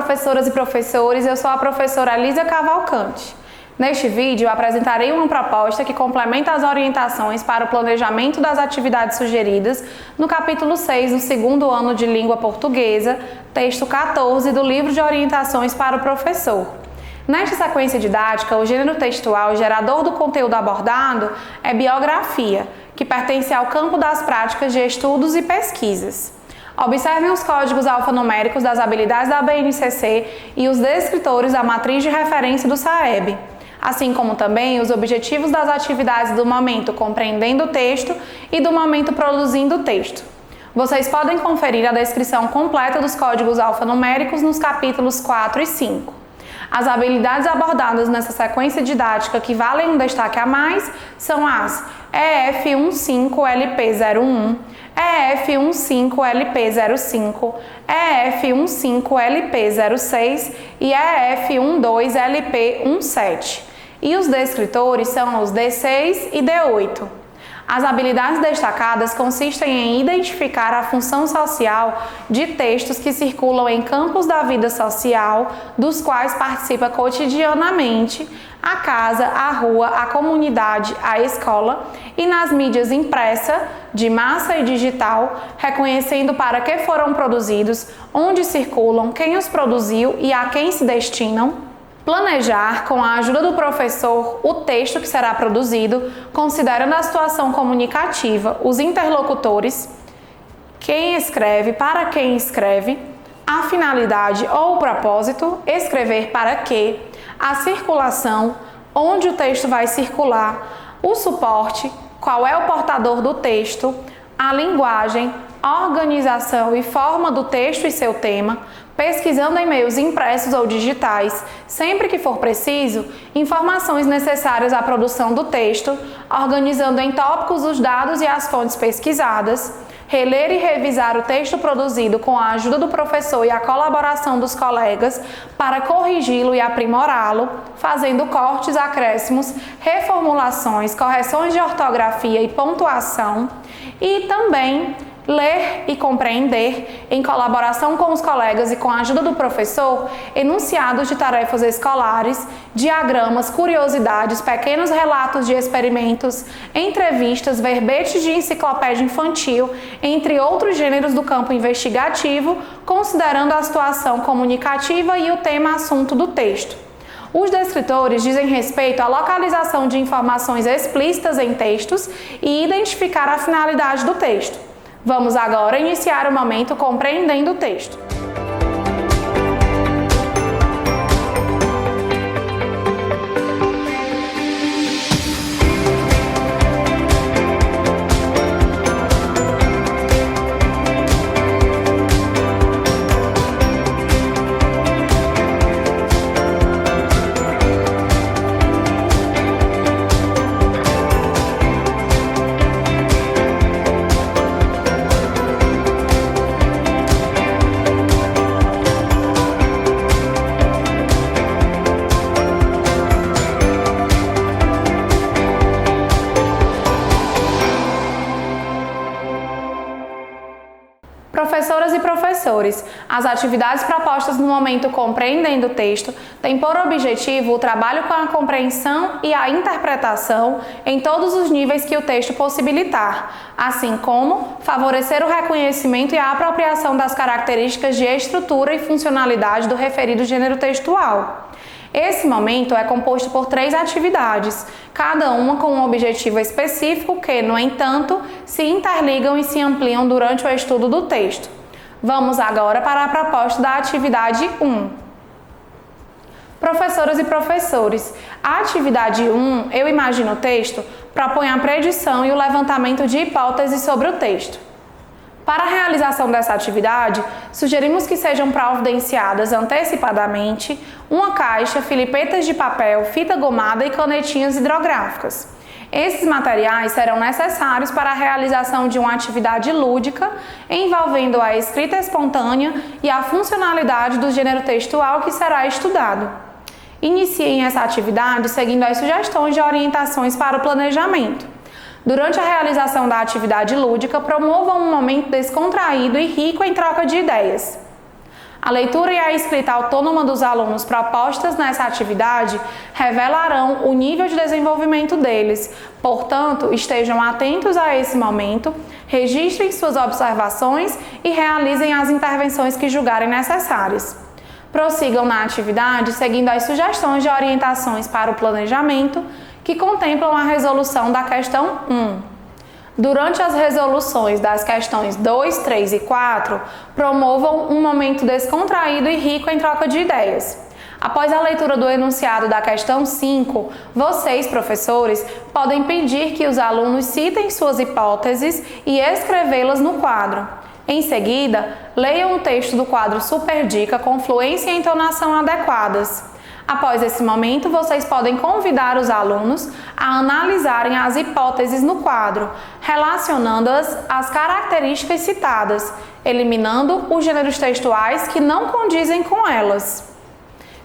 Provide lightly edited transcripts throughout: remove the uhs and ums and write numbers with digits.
professoras e professores, eu sou a professora Lísia Cavalcante. Neste vídeo, eu apresentarei uma proposta que complementa as orientações para o planejamento das atividades sugeridas no capítulo 6 do segundo ano de Língua Portuguesa, texto 14 do livro de orientações para o professor. Nesta sequência didática, o gênero textual gerador do conteúdo abordado é biografia, que pertence ao campo das práticas de estudos e pesquisas. Observem os códigos alfanuméricos das habilidades da BNCC e os descritores da matriz de referência do SAEB, assim como também os objetivos das atividades do momento compreendendo o texto e do momento produzindo o texto. Vocês podem conferir a descrição completa dos códigos alfanuméricos nos capítulos 4 e 5. As habilidades abordadas nessa sequência didática que valem um destaque a mais são as EF15LP01, EF15LP05, EF15LP06 e EF12LP17. E os descritores são os D6 e D8. As habilidades destacadas consistem em identificar a função social de textos que circulam em campos da vida social, dos quais participa cotidianamente a casa, a rua, a comunidade, a escola, e nas mídias impressa, de massa e digital, reconhecendo para que foram produzidos, onde circulam, quem os produziu e a quem se destinam. Planejar, com a ajuda do professor, o texto que será produzido, considerando a situação comunicativa, os interlocutores, quem escreve, para quem escreve, a finalidade ou o propósito, escrever para quê, a circulação, onde o texto vai circular, o suporte, qual é o portador do texto, a linguagem, a organização e forma do texto e seu tema, pesquisando em meios impressos ou digitais, sempre que for preciso, informações necessárias à produção do texto, organizando em tópicos os dados e as fontes pesquisadas, reler e revisar o texto produzido com a ajuda do professor e a colaboração dos colegas para corrigi-lo e aprimorá-lo, fazendo cortes, acréscimos, reformulações, correções de ortografia e pontuação, e também ler e compreender, em colaboração com os colegas e com a ajuda do professor, enunciados de tarefas escolares, diagramas, curiosidades, pequenos relatos de experimentos, entrevistas, verbetes de enciclopédia infantil, entre outros gêneros do campo investigativo, considerando a situação comunicativa e o tema-assunto do texto. Os descritores dizem respeito à localização de informações explícitas em textos e identificar a finalidade do texto. Vamos agora iniciar o momento compreendendo o texto. Professoras e professores, as atividades propostas no momento compreendendo o texto têm por objetivo o trabalho com a compreensão e a interpretação em todos os níveis que o texto possibilitar, assim como favorecer o reconhecimento e a apropriação das características de estrutura e funcionalidade do referido gênero textual. Esse momento é composto por 3 atividades, cada uma com um objetivo específico que, no entanto, se interligam e se ampliam durante o estudo do texto. Vamos agora para a proposta da atividade 1. Professoras e professores, a atividade 1, Eu Imagino o Texto, propõe a predição e o levantamento de hipóteses sobre o texto. Para a realização dessa atividade, sugerimos que sejam providenciadas antecipadamente uma caixa, filipetas de papel, fita gomada e canetinhas hidrográficas. Esses materiais serão necessários para a realização de uma atividade lúdica envolvendo a escrita espontânea e a funcionalidade do gênero textual que será estudado. Iniciem essa atividade seguindo as sugestões de orientações para o planejamento. Durante a realização da atividade lúdica, promovam um momento descontraído e rico em troca de ideias. A leitura e a escrita autônoma dos alunos propostas nessa atividade revelarão o nível de desenvolvimento deles. Portanto, estejam atentos a esse momento, registrem suas observações e realizem as intervenções que julgarem necessárias. Prossigam na atividade seguindo as sugestões de orientações para o planejamento que contemplam a resolução da questão 1. Durante as resoluções das questões 2, 3 e 4, promovam um momento descontraído e rico em troca de ideias. Após a leitura do enunciado da questão 5, vocês, professores, podem pedir que os alunos citem suas hipóteses e escrevê-las no quadro. Em seguida, leiam o texto do quadro Super Dica com fluência e entonação adequadas. Após esse momento, vocês podem convidar os alunos a analisarem as hipóteses no quadro, relacionando-as às características citadas, eliminando os gêneros textuais que não condizem com elas.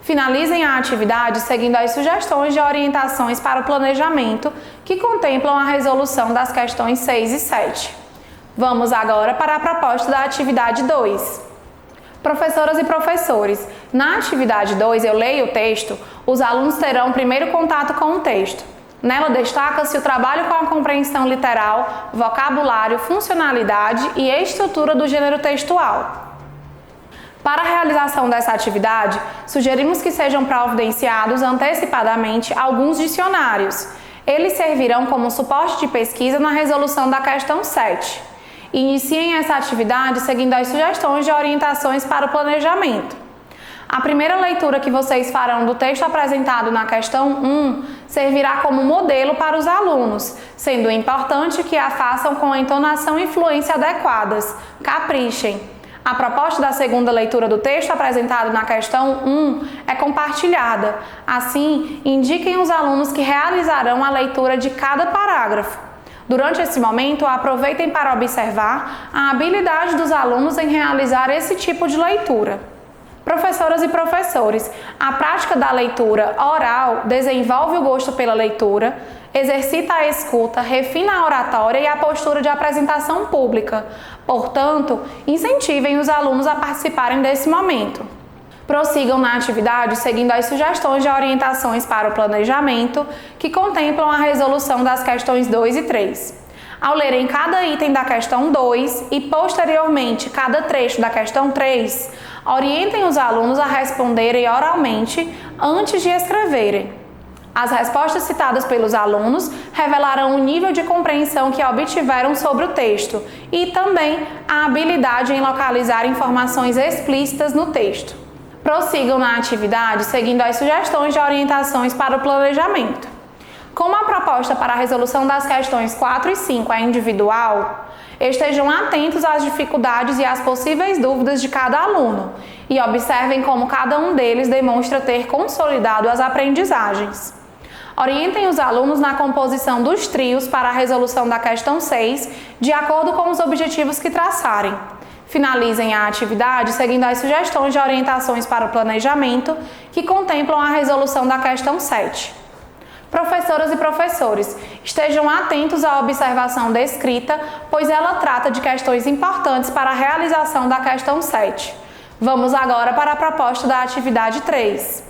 Finalizem a atividade seguindo as sugestões de orientações para o planejamento que contemplam a resolução das questões 6 e 7. Vamos agora para a proposta da atividade 2. Professoras e professores, na atividade 2 eu leio o texto, os alunos terão primeiro contato com o texto. Nela destaca-se o trabalho com a compreensão literal, vocabulário, funcionalidade e estrutura do gênero textual. Para a realização dessa atividade, sugerimos que sejam providenciados antecipadamente alguns dicionários. Eles servirão como suporte de pesquisa na resolução da questão 7. Iniciem essa atividade seguindo as sugestões de orientações para o planejamento. A primeira leitura que vocês farão do texto apresentado na questão 1 servirá como modelo para os alunos, sendo importante que a façam com a entonação e fluência adequadas. Caprichem! A proposta da segunda leitura do texto apresentado na questão 1 é compartilhada. Assim, indiquem os alunos que realizarão a leitura de cada parágrafo. Durante esse momento, aproveitem para observar a habilidade dos alunos em realizar esse tipo de leitura. Professoras e professores, a prática da leitura oral desenvolve o gosto pela leitura, exercita a escuta, refina a oratória e a postura de apresentação pública. Portanto, incentivem os alunos a participarem desse momento. Prossigam na atividade seguindo as sugestões de orientações para o planejamento que contemplam a resolução das questões 2 e 3. Ao lerem cada item da questão 2 e, posteriormente, cada trecho da questão 3, orientem os alunos a responderem oralmente antes de escreverem. As respostas citadas pelos alunos revelarão o nível de compreensão que obtiveram sobre o texto e também a habilidade em localizar informações explícitas no texto. Prossigam na atividade seguindo as sugestões de orientações para o planejamento. Como a proposta para a resolução das questões 4 e 5 é individual, estejam atentos às dificuldades e às possíveis dúvidas de cada aluno e observem como cada um deles demonstra ter consolidado as aprendizagens. Orientem os alunos na composição dos trios para a resolução da questão 6, de acordo com os objetivos que traçarem. Finalizem a atividade seguindo as sugestões de orientações para o planejamento que contemplam a resolução da questão 7. Professoras e professores, estejam atentos à observação descrita, pois ela trata de questões importantes para a realização da questão 7. Vamos agora para a proposta da atividade 3.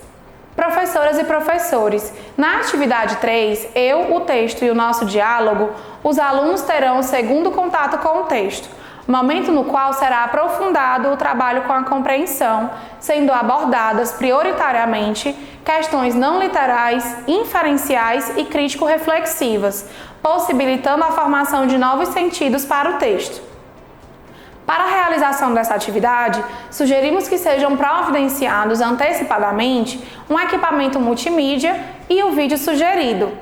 Professoras e professores, na atividade 3, eu, o texto e o nosso diálogo, os alunos terão o segundo contato com o texto, momento no qual será aprofundado o trabalho com a compreensão, sendo abordadas prioritariamente questões não literais, inferenciais e crítico-reflexivas, possibilitando a formação de novos sentidos para o texto. Para a realização dessa atividade, sugerimos que sejam providenciados antecipadamente um equipamento multimídia e o vídeo sugerido.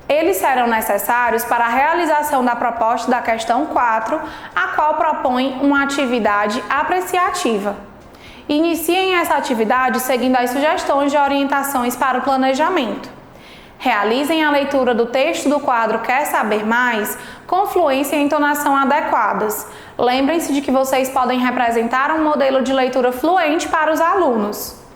Eles serão necessários para a realização da proposta da questão 4, a qual propõe uma atividade apreciativa. Iniciem essa atividade seguindo as sugestões de orientações para o planejamento. Realizem a leitura do texto do quadro Quer Saber Mais com fluência e entonação adequadas. Lembrem-se de que vocês podem representar um modelo de leitura fluente para os alunos.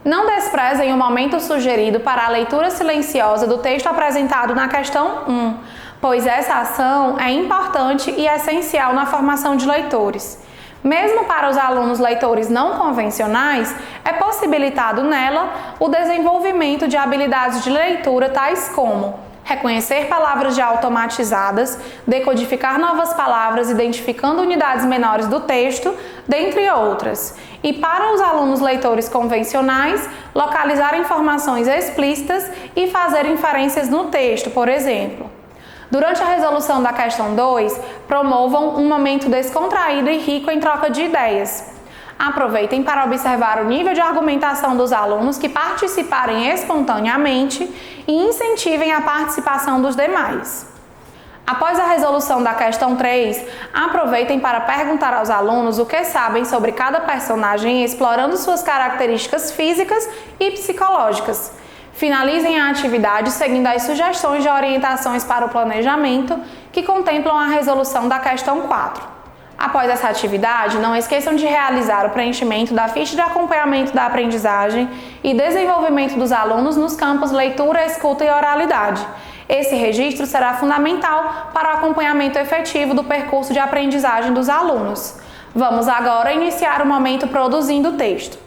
Não desprezem o momento sugerido para a leitura silenciosa do texto apresentado na questão 1, pois essa ação é importante e essencial na formação de leitores. Mesmo para os alunos leitores não convencionais, é possibilitado nela o desenvolvimento de habilidades de leitura tais como reconhecer palavras já automatizadas, decodificar novas palavras identificando unidades menores do texto, dentre outras. E para os alunos leitores convencionais, localizar informações explícitas e fazer inferências no texto, por exemplo. Durante a resolução da questão 2, promovam um momento descontraído e rico em troca de ideias. Aproveitem para observar o nível de argumentação dos alunos que participarem espontaneamente e incentivem a participação dos demais. Após a resolução da questão 3, aproveitem para perguntar aos alunos o que sabem sobre cada personagem, explorando suas características físicas e psicológicas. Finalizem a atividade seguindo as sugestões de orientações para o planejamento que contemplam a resolução da questão 4. Após essa atividade, não esqueçam de realizar o preenchimento da ficha de acompanhamento da aprendizagem e desenvolvimento dos alunos nos campos leitura, escuta e oralidade. Esse registro será fundamental para o acompanhamento efetivo do percurso de aprendizagem dos alunos. Vamos agora iniciar o momento produzindo o texto.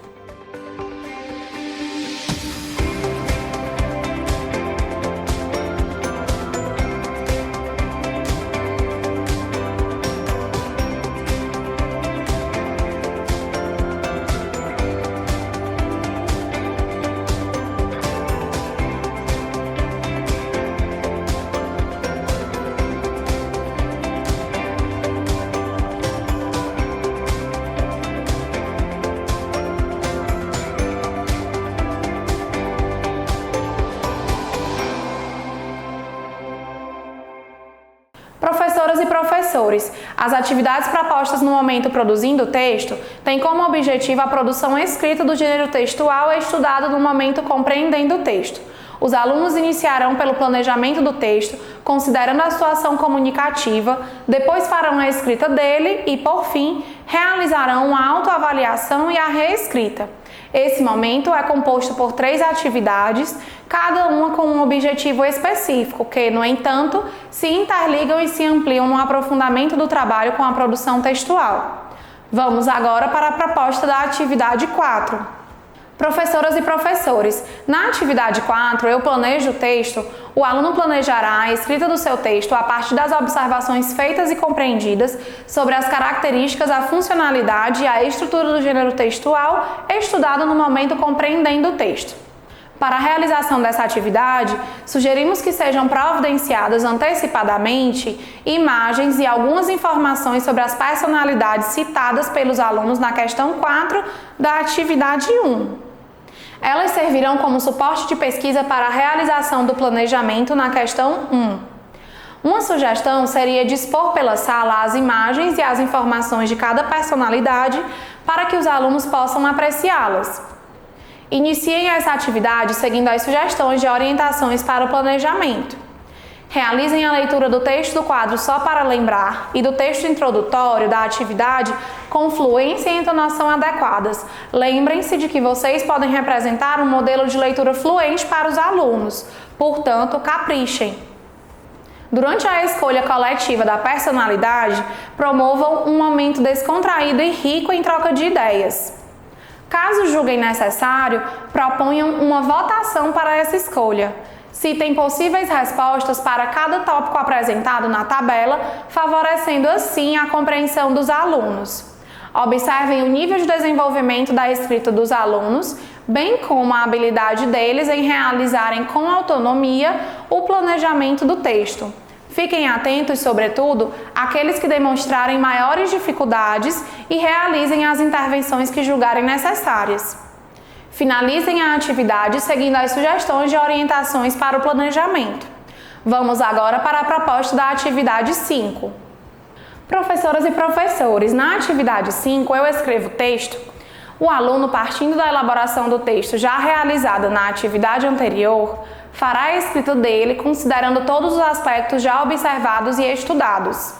Professoras e professores, as atividades propostas no momento produzindo o texto têm como objetivo a produção escrita do gênero textual estudado no momento compreendendo o texto. Os alunos iniciarão pelo planejamento do texto, considerando a situação comunicativa, depois farão a escrita dele e, por fim, realizarão uma autoavaliação e a reescrita. Esse momento é composto por 3 atividades, cada uma com um objetivo específico, que, no entanto, se interligam e se ampliam no aprofundamento do trabalho com a produção textual. Vamos agora para a proposta da atividade 4. Professoras e professores, na atividade 4, eu planejo o texto, o aluno planejará a escrita do seu texto a partir das observações feitas e compreendidas sobre as características, a funcionalidade e a estrutura do gênero textual estudado no momento compreendendo o texto. Para a realização dessa atividade, sugerimos que sejam providenciadas antecipadamente imagens e algumas informações sobre as personalidades citadas pelos alunos na questão 4 da atividade 1. Elas servirão como suporte de pesquisa para a realização do planejamento na questão 1. Uma sugestão seria dispor pela sala as imagens e as informações de cada personalidade para que os alunos possam apreciá-las. Iniciem essa atividade seguindo as sugestões de orientações para o planejamento. Realizem a leitura do texto do quadro Só para Lembrar e do texto introdutório da atividade com fluência e entonação adequadas. Lembrem-se de que vocês podem representar um modelo de leitura fluente para os alunos, portanto, caprichem. Durante a escolha coletiva da personalidade, promovam um momento descontraído e rico em troca de ideias. Caso julguem necessário, proponham uma votação para essa escolha. Citem possíveis respostas para cada tópico apresentado na tabela, favorecendo assim a compreensão dos alunos. Observem o nível de desenvolvimento da escrita dos alunos, bem como a habilidade deles em realizarem com autonomia o planejamento do texto. Fiquem atentos, sobretudo, àqueles que demonstrarem maiores dificuldades e realizem as intervenções que julgarem necessárias. Finalizem a atividade seguindo as sugestões de orientações para o planejamento. Vamos agora para a proposta da atividade 5. Professoras e professores, na atividade 5 eu escrevo o texto. O aluno, partindo da elaboração do texto já realizada na atividade anterior, fará a escrita dele considerando todos os aspectos já observados e estudados.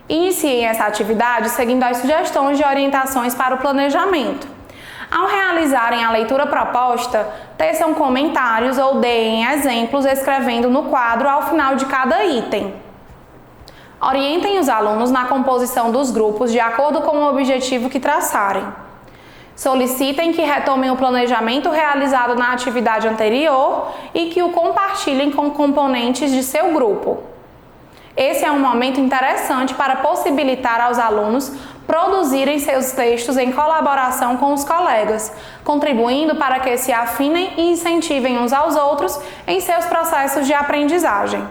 Iniciem essa atividade seguindo as sugestões de orientações para o planejamento. Ao realizarem a leitura proposta, teçam comentários ou deem exemplos escrevendo no quadro ao final de cada item. Orientem os alunos na composição dos grupos de acordo com o objetivo que traçarem. Solicitem que retomem o planejamento realizado na atividade anterior e que o compartilhem com componentes de seu grupo. Esse é um momento interessante para possibilitar aos alunos produzirem seus textos em colaboração com os colegas, contribuindo para que se afinem e incentivem uns aos outros em seus processos de aprendizagem.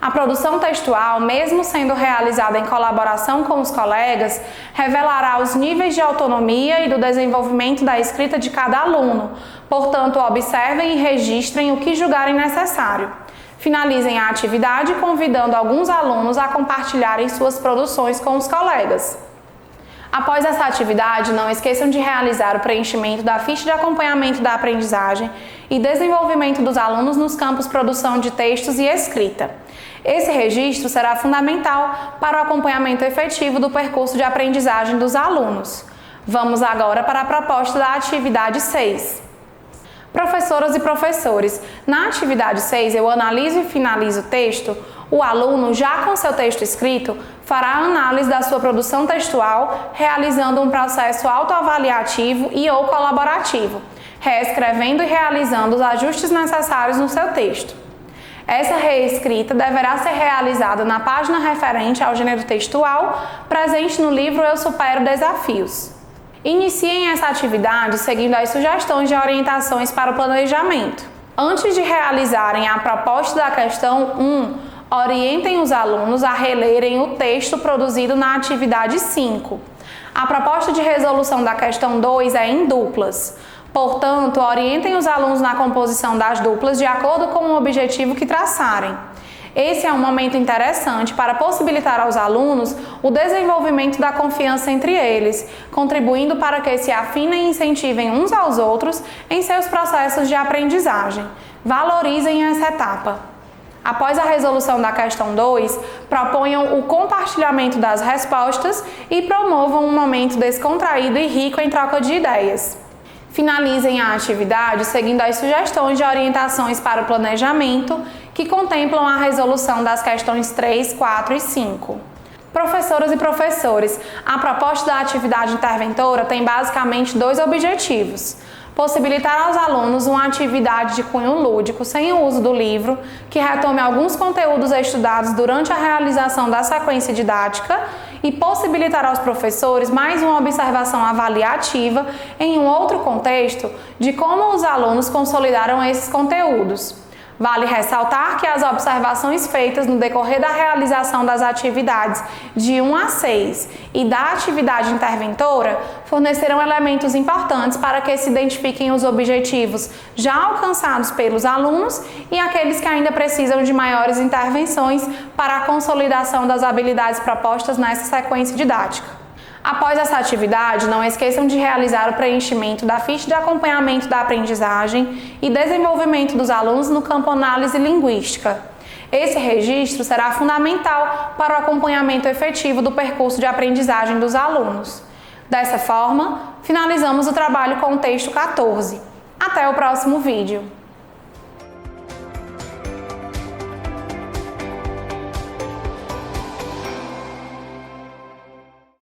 A produção textual, mesmo sendo realizada em colaboração com os colegas, revelará os níveis de autonomia e do desenvolvimento da escrita de cada aluno, portanto, observem e registrem o que julgarem necessário. Finalizem a atividade convidando alguns alunos a compartilharem suas produções com os colegas. Após essa atividade, não esqueçam de realizar o preenchimento da ficha de acompanhamento da aprendizagem e desenvolvimento dos alunos nos campos produção de textos e escrita. Esse registro será fundamental para o acompanhamento efetivo do percurso de aprendizagem dos alunos. Vamos agora para a proposta da atividade 6. Professoras e professores, na atividade 6 eu analiso e finalizo o texto. O aluno, já com seu texto escrito, fará a análise da sua produção textual, realizando um processo autoavaliativo e ou colaborativo, reescrevendo e realizando os ajustes necessários no seu texto. Essa reescrita deverá ser realizada na página referente ao gênero textual, presente no livro Eu Supero Desafios. Iniciem essa atividade seguindo as sugestões de orientações para o planejamento. Antes de realizarem a proposta da questão 1, orientem os alunos a relerem o texto produzido na atividade 5. A proposta de resolução da questão 2 é em duplas. Portanto, orientem os alunos na composição das duplas de acordo com o objetivo que traçarem. Esse é um momento interessante para possibilitar aos alunos o desenvolvimento da confiança entre eles, contribuindo para que se afinem e incentivem uns aos outros em seus processos de aprendizagem. Valorizem essa etapa. Após a resolução da questão 2, proponham o compartilhamento das respostas e promovam um momento descontraído e rico em troca de ideias. Finalizem a atividade seguindo as sugestões de orientações para o planejamento que contemplam a resolução das questões 3, 4 e 5. Professoras e professores, a proposta da atividade interventora tem basicamente 2 objetivos. Possibilitar aos alunos uma atividade de cunho lúdico sem o uso do livro, que retome alguns conteúdos estudados durante a realização da sequência didática e possibilitar aos professores mais uma observação avaliativa em um outro contexto de como os alunos consolidaram esses conteúdos. Vale ressaltar que as observações feitas no decorrer da realização das atividades de 1 a 6 e da atividade interventora fornecerão elementos importantes para que se identifiquem os objetivos já alcançados pelos alunos e aqueles que ainda precisam de maiores intervenções para a consolidação das habilidades propostas nessa sequência didática. Após essa atividade, não esqueçam de realizar o preenchimento da ficha de acompanhamento da aprendizagem e desenvolvimento dos alunos no campo análise linguística. Esse registro será fundamental para o acompanhamento efetivo do percurso de aprendizagem dos alunos. Dessa forma, finalizamos o trabalho com o texto 14. Até o próximo vídeo!